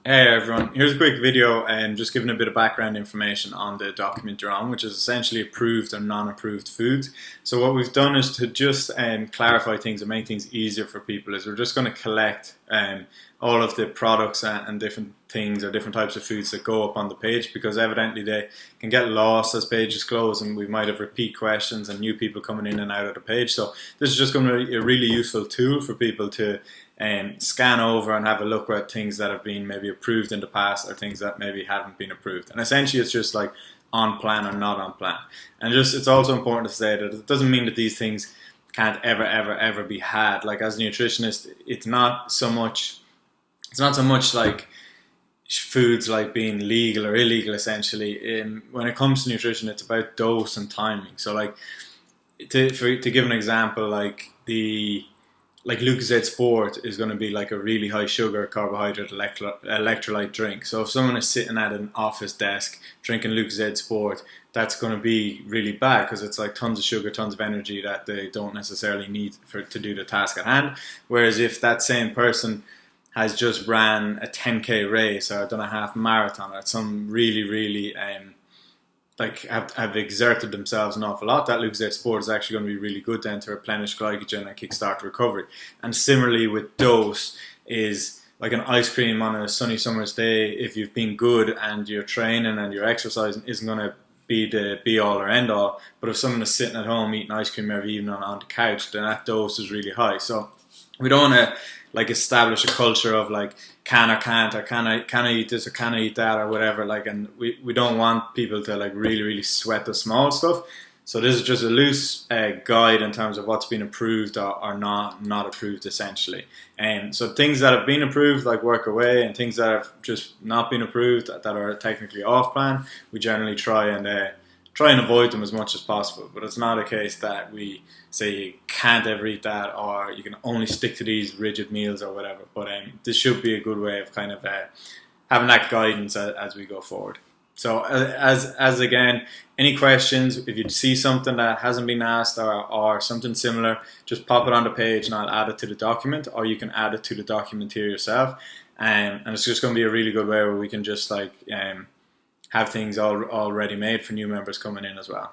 Hey everyone, here's a quick video and just giving a bit of background information on the document you're on, which is essentially approved and non-approved foods. So what we've done is to just clarify things and make things easier for people is we're just going to collect all of the products and different things or different types of foods that go up on the page, because evidently they can get lost as pages close and we might have repeat questions and new people coming in and out of the page. So this is just going to be a really useful tool for people to scan over and have a look at things that have been maybe approved in the past or things that maybe haven't been approved. And essentially it's just like on plan or not on plan. And just it's also important to say that it doesn't mean that these things can't ever be had. Like, as a nutritionist, it's not so much like foods like being legal or illegal. Essentially, when it comes to nutrition, it's about dose and timing. So like to give an example, like Lucozade Sport is going to be like a really high sugar carbohydrate electrolyte drink. So if someone is sitting at an office desk drinking Lucozade Sport, that's going to be really bad because it's like tons of sugar, tons of energy that they don't necessarily need to do the task at hand. Whereas if that same person has just ran a 10k race or done a half marathon or some really have exerted themselves an awful lot, that Lucozade Sport is actually going to be really good then to replenish glycogen and kickstart recovery. And similarly with dose, is like an ice cream on a sunny summer's day, if you've been good and you're training and you're exercising, isn't going to be the be all or end all. But if someone is sitting at home eating ice cream every evening on the couch, then that dose is really high. So we don't want to like establish a culture of like can or can't, or can I eat this or can I eat that or whatever, like, and we don't want people to like really sweat the small stuff. So this is just a loose guide in terms of what's been approved or not approved, essentially. And so things that have been approved like work away, and things that have just not been approved that are technically off plan, we generally try and avoid them as much as possible. But it's not a case that we say you can't ever eat that or you can only stick to these rigid meals or whatever. But this should be a good way of kind of having that guidance as we go forward. So as again, any questions, if you see something that hasn't been asked or something similar, just pop it on the page and I'll add it to the document, or you can add it to the document here yourself. And it's just going to be a really good way where we can just like have things all ready made for new members coming in as well.